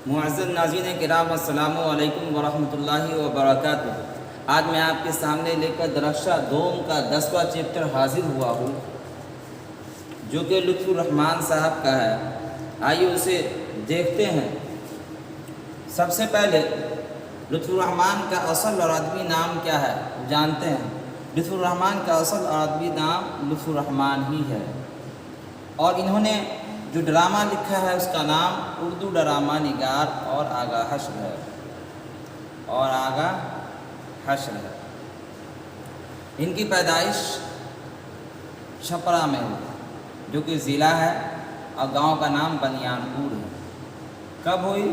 معزز ناظرین کرام السلام علیکم ورحمۃ اللہ وبرکاتہ۔ آج میں آپ کے سامنے لے کر درخشہ دوم کا 10واں چیپٹر حاضر ہوا ہوں، جو کہ لطف الرحمان صاحب کا ہے۔ آئیے اسے دیکھتے ہیں۔ سب سے پہلے لطف الرحمان کا اصل اور ادبی نام کیا ہے جانتے ہیں۔ لطف الرحمان کا اصل اور ادبی نام لطف الرحمان ہی ہے، اور انہوں نے جو ڈرامہ لکھا ہے اس کا نام اردو ڈرامہ نگار اور آگاہ حشر ہے۔ ان کی پیدائش چھپرا میں ہوئی، جو کہ ضلع ہے، اور گاؤں کا نام بنیان پور ہے۔ کب ہوئی؟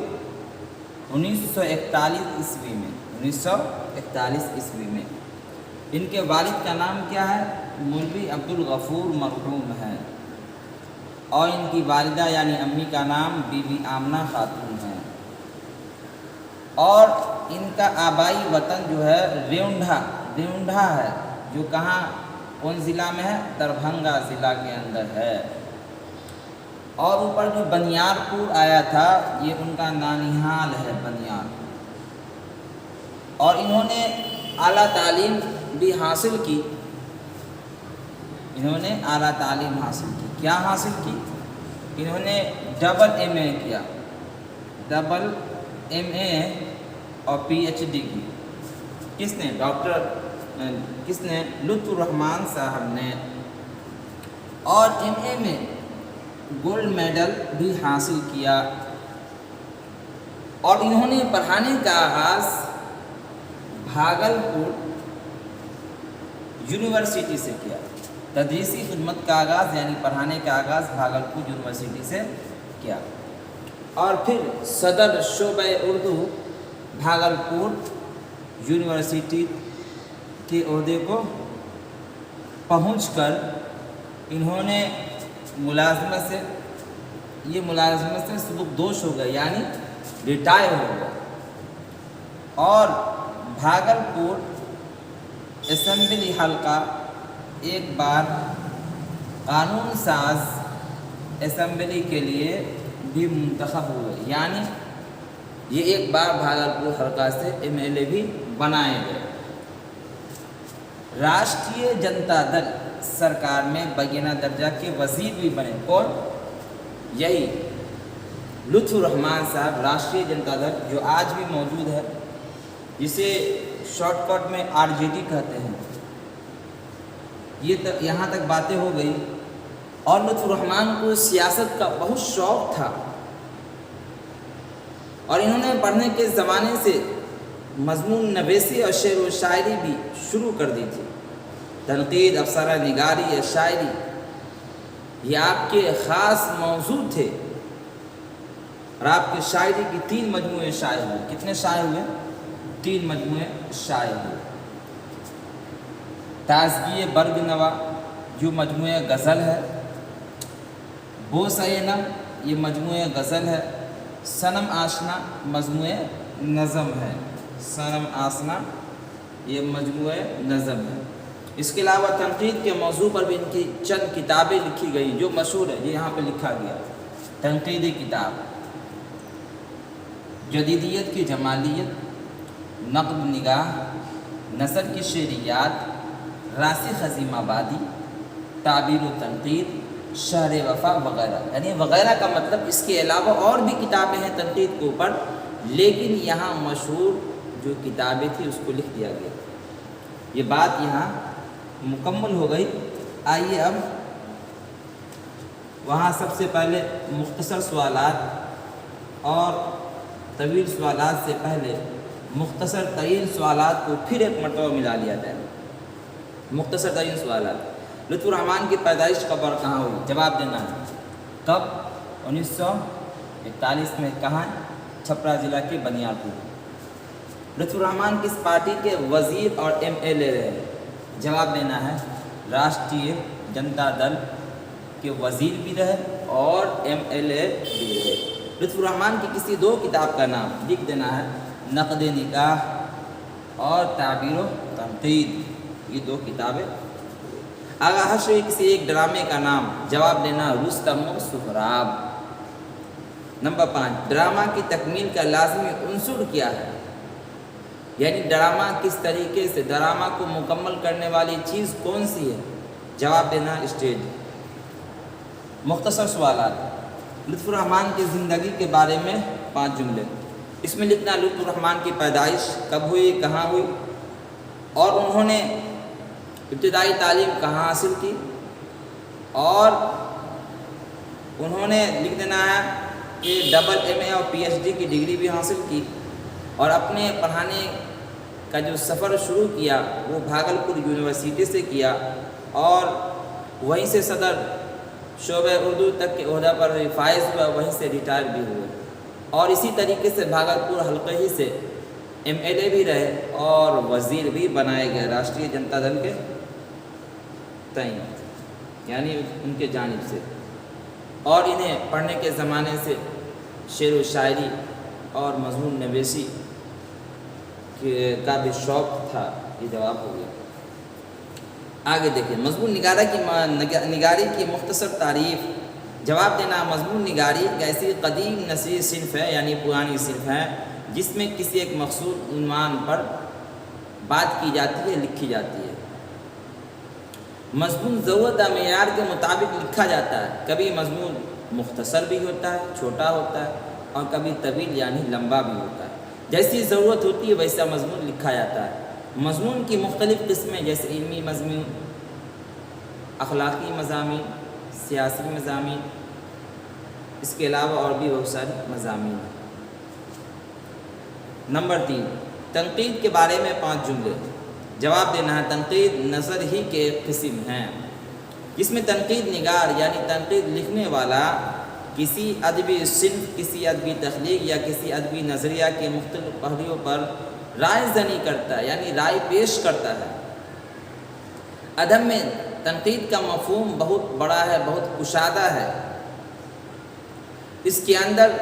1941 عیسوی میں۔ 1941 عیسوی میں۔ ان کے والد کا نام کیا ہے؟ مولوی عبدالغفور مرحوم ہے، اور ان کی والدہ یعنی امی کا نام بی بی آمنہ خاتون ہے، اور ان کا آبائی وطن جو ہے ریونڈھا ہے، جو کہاں کون ضلع میں ہے؟ دربھنگا ضلع کے اندر ہے۔ اور اوپر جو بنیار پور آیا تھا، یہ ان کا نانیہال ہے، بنیار۔ اور انہوں نے اعلیٰ تعلیم بھی حاصل کی۔ کیا حاصل کی؟ انہوں نے ڈبل ایم اے کیا، اور پی ایچ ڈی کی۔ کس نے؟ لطف الرحمان صاحب نے۔ اور ایم اے میں گولڈ میڈل بھی حاصل کیا۔ اور انہوں نے پڑھانے کا آغاز بھاگلپور یونیورسٹی سے کیا۔ تدریسی خدمت کا آغاز یعنی پڑھانے کا آغاز بھاگلپور یونیورسٹی سے کیا، اور پھر صدر شعبہ اردو بھاگلپور یونیورسٹی کے عہدے کو پہنچ کر انہوں نے ملازمت سے سبکدوش ہو گئے، یعنی ریٹائر ہو گئے، اور بھاگلپور اسمبلی حلقہ ایک بار قانون ساز اسمبلی کے لیے بھی منتخب ہوئے، یعنی یہ ایک بار بھاگلپور حلقہ سے ایم ایل اے بھی بنائے گئے۔ راشٹریہ جنتا دل سرکار میں بیگانہ درجہ کے وزیر بھی بنے۔ کون؟ یہی لطف الرحمان صاحب۔ راشٹریہ جنتا دل جو آج بھی موجود ہے، جسے شارٹ کٹ میں آر جے ڈی کہتے ہیں۔ یہاں تک باتیں ہو گئی۔ اور لطف الرحمان کو سیاست کا بہت شوق تھا، اور انہوں نے پڑھنے کے زمانے سے مضمون نویسی اور شعر و شاعری بھی شروع کر دی تھی۔ تنقید، افسانہ نگاری یا شاعری، یہ آپ کے خاص موضوع تھے، اور آپ کی شاعری کی 3 مجموعے شائع ہوئے۔ کتنے شائع ہوئے؟ 3 مجموعے شائع ہوئے۔ تازگی برگ نوا جو مجموعہ غزل ہے، بوسہ نم یہ مجموعہ غزل ہے، صنم آشنا مجموعہ نظم ہے۔ یہ مجموعہ نظم ہے۔ اس کے علاوہ تنقید کے موضوع پر بھی ان کی چند کتابیں لکھی گئی جو مشہور ہے، یہ یہاں پہ لکھا گیا۔ تنقیدی کتاب: جدیدیت کی جمالیت، نقد نگاہ، نثر کی شعریات، راسخ عظیم آبادی، تعبیر و تنقید، شہر وفا وغیرہ۔ یعنی وغیرہ کا مطلب اس کے علاوہ اور بھی کتابیں ہیں تنقید کے اوپر، لیکن یہاں مشہور جو کتابیں تھیں اس کو لکھ دیا گیا۔ یہ بات یہاں مکمل ہو گئی۔ آئیے اب وہاں سب سے پہلے مختصر سوالات اور طویل سوالات سے پہلے مختصر ترین سوالات کو پھر ایک مرتبہ ملا لیا جائے۔ مختصر ترین سوالات: لطف الرحمان کی پیدائش کب اور کہاں ہوئی؟ جواب دینا ہے۔ کب؟ 1941 میں۔ کہاں؟ چھپرا ضلع کے بنیان پور۔ لطف الرحمان کس پارٹی کے وزیر اور ایم ایل اے رہے؟ جواب دینا ہے۔ راشٹریہ جنتا دل کے وزیر بھی رہے اور ایم ایل اے بھی رہے۔ لطف الرحمان کی کسی 2 کتاب کا نام لکھ دینا ہے۔ نقد نگاہ اور تعبیر و تنقید، یہ 2 کتابیں۔ آغاہ حشر کسی ایک ڈرامے کا نام، جواب دینا رستم و سہراب۔ نمبر 5، ڈرامہ کی تکمیل کا لازمی عنصر کیا ہے؟ یعنی ڈرامہ کس طریقے سے، ڈرامہ کو مکمل کرنے والی چیز کون سی ہے؟ جواب دینا اسٹیج۔ مختصر سوالات۔ لطف الرحمن کی زندگی کے بارے میں 5 جملے۔ اس میں لکھنا لطف الرحمن کی پیدائش کب ہوئی، کہاں ہوئی، اور انہوں نے ابتدائی تعلیم کہاں حاصل کی، اور انہوں نے لکھ دینا ہے کہ ڈبل MA اور PhD کی ڈگری بھی حاصل کی، اور اپنے پڑھانے کا جو سفر شروع کیا وہ بھاگلپور یونیورسٹی سے کیا، اور وہیں سے صدر شعبہ اردو تک کے عہدہ پر فائز ہوا، وہیں سے ریٹائر بھی ہوئے، اور اسی طریقے سے بھاگلپور حلقے ہی سے MLA بھی رہے اور وزیر بھی بنائے گئے راشٹریہ جنتا دل کے تئیں، یعنی ان کے جانب سے، اور انہیں پڑھنے کے زمانے سے شعر و شاعری اور مضمون نویسی کا بھی شوق تھا۔ یہ جواب ہو گیا۔ آگے دیکھیں، مضمون نگاری کی مختصر تعریف۔ جواب دینا، مضمون نگاری ایک ایسی قدیم نسلی صنف ہے، یعنی پرانی صنف ہے، جس میں کسی ایک مخصوص عنوان پر بات کی جاتی ہے، لکھی جاتی ہے۔ مضمون ضرورت و معیار کے مطابق لکھا جاتا ہے۔ کبھی مضمون مختصر بھی ہوتا ہے، چھوٹا ہوتا ہے، اور کبھی طویل یعنی لمبا بھی ہوتا ہے۔ جیسی ضرورت ہوتی ہے ویسا مضمون لکھا جاتا ہے۔ مضمون کی مختلف قسمیں جیسے علمی مضمون، اخلاقی مضامین، سیاسی مضامین، اس کے علاوہ اور بھی بہت ساری مضامین ہیں۔ نمبر 3، تنقید کے بارے میں 5 جملے۔ جواب دینا ہے، تنقید نظر ہی کے ایک قسم ہیں، جس میں تنقید نگار یعنی تنقید لکھنے والا کسی ادبی صنف، کسی ادبی تخلیق یا کسی ادبی نظریہ کے مختلف پہلوؤں پر رائے زنی کرتا ہے، یعنی رائے پیش کرتا ہے۔ ادب میں تنقید کا مفہوم بہت بڑا ہے، بہت کشادہ ہے۔ اس کے اندر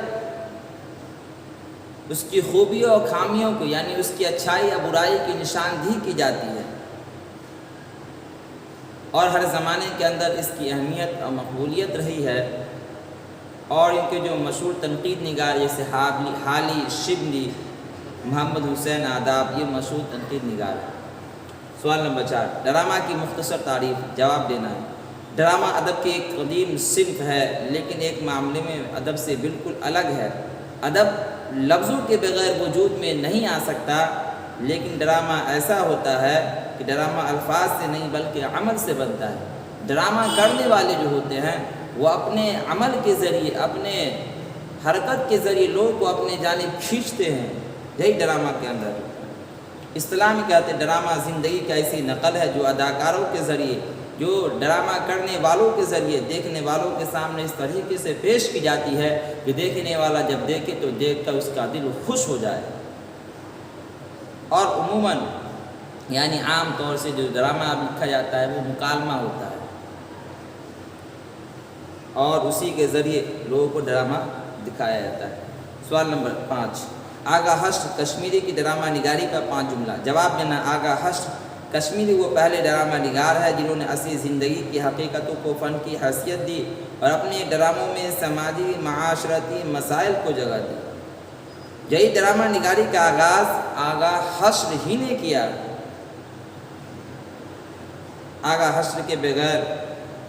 اس کی خوبیوں اور خامیوں کو، یعنی اس کی اچھائی یا برائی کی نشاندہی کی جاتی ہے، اور ہر زمانے کے اندر اس کی اہمیت اور مقبولیت رہی ہے۔ اور ان کے جو مشہور تنقید نگار جیسے حالی، شبلی، محمد حسین آداب، یہ مشہور تنقید نگار ہے۔ سوال نمبر 4، ڈرامہ کی مختصر تعریف۔ جواب دینا ہے، ڈرامہ ادب کی ایک قدیم صنف ہے، لیکن ایک معاملے میں ادب سے بالکل الگ ہے۔ ادب لفظوں کے بغیر وجود میں نہیں آ سکتا، لیکن ڈرامہ ایسا ہوتا ہے کہ ڈرامہ الفاظ سے نہیں بلکہ عمل سے بنتا ہے۔ ڈرامہ کرنے والے جو ہوتے ہیں وہ اپنے عمل کے ذریعے، اپنے حرکت کے ذریعے لوگوں کو اپنے جانب کھینچتے ہیں، یہی ڈرامہ کے اندر ہے۔ اصطلاح میں کہتے ہیں ڈرامہ زندگی کا ایسی نقل ہے جو اداکاروں کے ذریعے، جو ڈرامہ کرنے والوں کے ذریعے دیکھنے والوں کے سامنے اس طریقے سے پیش کی جاتی ہے کہ دیکھنے والا جب دیکھے تو دیکھ کر اس کا دل خوش ہو جائے۔ اور عموماً یعنی عام طور سے جو ڈرامہ لکھا جاتا ہے وہ مکالمہ ہوتا ہے، اور اسی کے ذریعے لوگوں کو ڈرامہ دکھایا جاتا ہے۔ سوال نمبر 5، آغا حشر کشمیری کی ڈرامہ نگاری کا 5 جملہ۔ جواب دینا، آغا حشر کشمیری وہ پہلے ڈرامہ نگار ہے جنہوں نے اصلی زندگی کی حقیقتوں کو فن کی حیثیت دی اور اپنے ڈراموں میں سماجی معاشرتی مسائل کو جگہ دی۔ یہی ڈرامہ نگاری کا آغاز آغا حشر ہی نے کیا۔ آغا حشر کے بغیر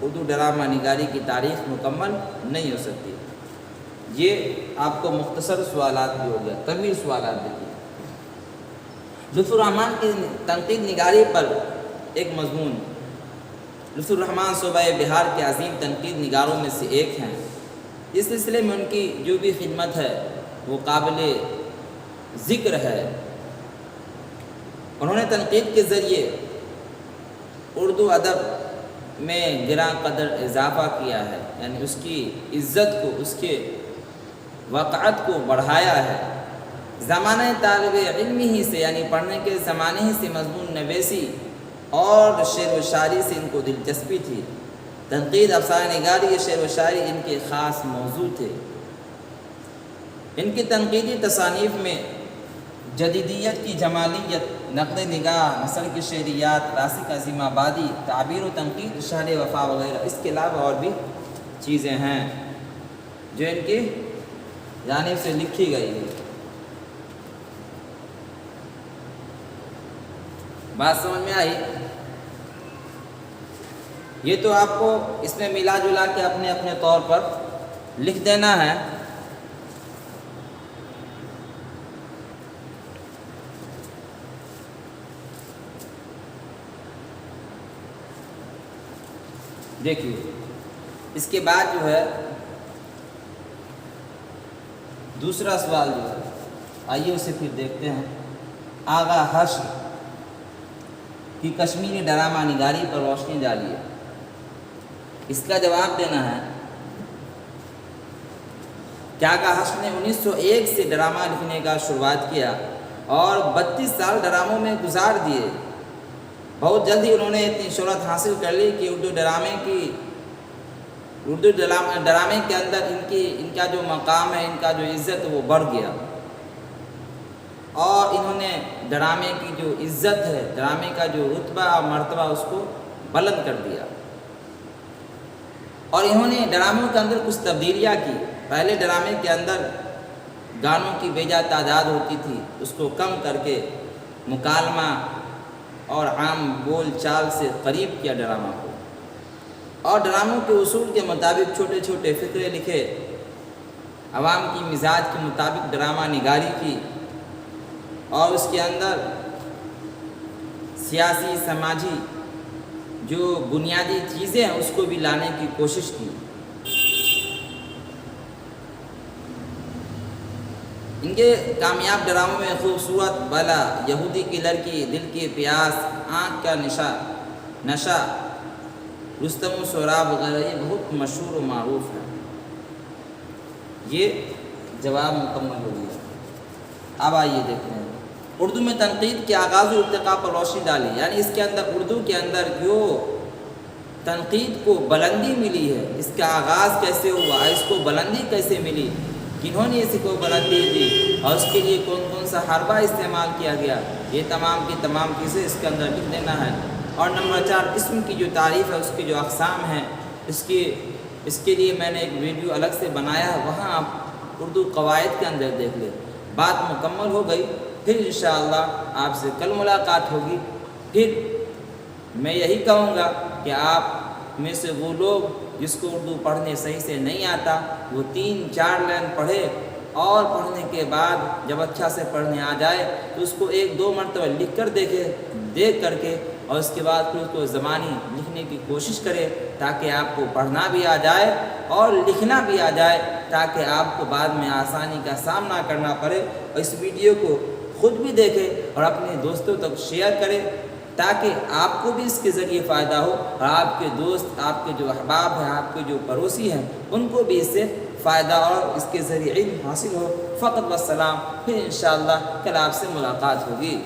اردو ڈرامہ نگاری کی تاریخ مکمل نہیں ہو سکتی۔ یہ آپ کو مختصر سوالات بھی ہو گیا، طویل سوالات دیکھیے۔ لطف الرحمن کی تنقید نگاری پر ایک مضمون۔ لطف الرحمن صوبہ بہار کے عظیم تنقید نگاروں میں سے ایک ہیں۔ اس سلسلے میں ان کی جو بھی خدمت ہے وہ قابل ذکر ہے۔ انہوں نے تنقید کے ذریعے اردو ادب میں گراں قدر اضافہ کیا ہے، یعنی اس کی عزت کو، اس کے وقعت کو بڑھایا ہے۔ زمانہ طالب علمی ہی سے، یعنی پڑھنے کے زمانے ہی سے مضمون نویسی اور شعر و شاعری سے ان کو دلچسپی تھی۔ تنقید، افسانہ نگاری، شعر و شاعری ان کے خاص موضوع تھے۔ ان کی تنقیدی تصانیف میں جدیدیت کی جمالیت، نقد نگاہ، نثر کی شعریات، راسخ عظیم آبادی، تعبیر و تنقید، شہر وفا وغیرہ، اس کے علاوہ اور بھی چیزیں ہیں جو ان کی جانب سے لکھی گئی ہے۔ بات سمجھ میں آئی؟ یہ تو آپ کو اس میں ملا جلا کے اپنے اپنے طور پر لکھ دینا ہے۔ دیکھیے اس کے بعد جو ہے دوسرا سوال جو ہے، آئیے اسے پھر دیکھتے ہیں۔ آغا حشر کی کشمیری ڈرامہ نگاری پر روشنی ڈالیے۔ اس کا جواب دینا ہے کہ آغا حشر نے 1901 سے ڈرامہ لکھنے کا شروعات کیا اور 32 سال ڈراموں میں گزار دیے۔ بہت جلد ہی انہوں نے اتنی شہرت حاصل کر لی کہ اردو ڈرامے کے اندر ان کا جو مقام ہے، ان کا جو عزت ہے وہ بڑھ گیا، اور انہوں نے ڈرامے کی جو عزت ہے، ڈرامے کا جو رتبہ اور مرتبہ اس کو بلند کر دیا۔ اور انہوں نے ڈراموں کے اندر کچھ تبدیلیاں کی۔ پہلے ڈرامے کے اندر گانوں کی بیجا تعداد ہوتی تھی، اس کو کم کر کے مکالمہ اور عام بول چال سے قریب کیا ڈرامہ کو، اور ڈراموں کے اصول کے مطابق چھوٹے چھوٹے فقرے لکھے، عوام کی مزاج کے مطابق ڈرامہ نگاری کی، اور اس کے اندر سیاسی سماجی جو بنیادی چیزیں ہیں اس کو بھی لانے کی کوشش کی۔ ان کے کامیاب ڈراموں میں خوبصورت بالا، یہودی کی لڑکی، دل کی پیاس، آنکھ کا نشہ، رستم و سہراب وغیرہ یہ بہت مشہور و معروف ہے۔ یہ جواب مکمل ہو گیا۔ اب آئیے دیکھتے ہیں اردو میں تنقید کے آغاز و ارتقاء پر روشنی ڈالی، یعنی اس کے اندر اردو کے اندر جو تنقید کو بلندی ملی ہے، اس کا آغاز کیسے ہوا، اس کو بلندی کیسے ملی، کنہوں نے اس کو بلندی دی، اور اس کے لیے کون کون سا حربہ استعمال کیا گیا، یہ تمام کی تمام چیزیں اس کے اندر لکھ دینا ہے۔ اور نمبر 4، اسم کی جو تعریف ہے، اس کی جو اقسام ہیں، اس کے لیے میں نے ایک ویڈیو الگ سے بنایا ہے، وہاں آپ اردو قواعد کے اندر دیکھ لیں۔ بات مکمل ہو گئی، پھر انشاءاللہ آپ سے کل ملاقات ہوگی۔ پھر میں یہی کہوں گا کہ آپ میں سے وہ لوگ جس کو اردو پڑھنے صحیح سے نہیں آتا، وہ 3-4 لائن پڑھے، اور پڑھنے کے بعد جب اچھا سے پڑھنے آ جائے تو اس کو 1-2 مرتبہ لکھ کر دیکھ کر کے، اور اس کے بعد پھر اس کو زبانی لکھنے کی کوشش کرے، تاکہ آپ کو پڑھنا بھی آ جائے اور لکھنا بھی آ جائے، تاکہ آپ کو بعد میں آسانی کا سامنا کرنا پڑے۔ اور اس ویڈیو کو خود بھی دیکھے اور اپنے دوستوں تک شیئر کرے، تاکہ آپ کو بھی اس کے ذریعے فائدہ ہو، اور آپ کے دوست، آپ کے جو احباب ہیں، آپ کے جو پڑوسی ہیں، ان کو بھی اس سے فائدہ اور اس کے ذریعے علم حاصل ہو۔ فقط والسلام، پھر انشاءاللہ کل آپ سے ملاقات ہوگی۔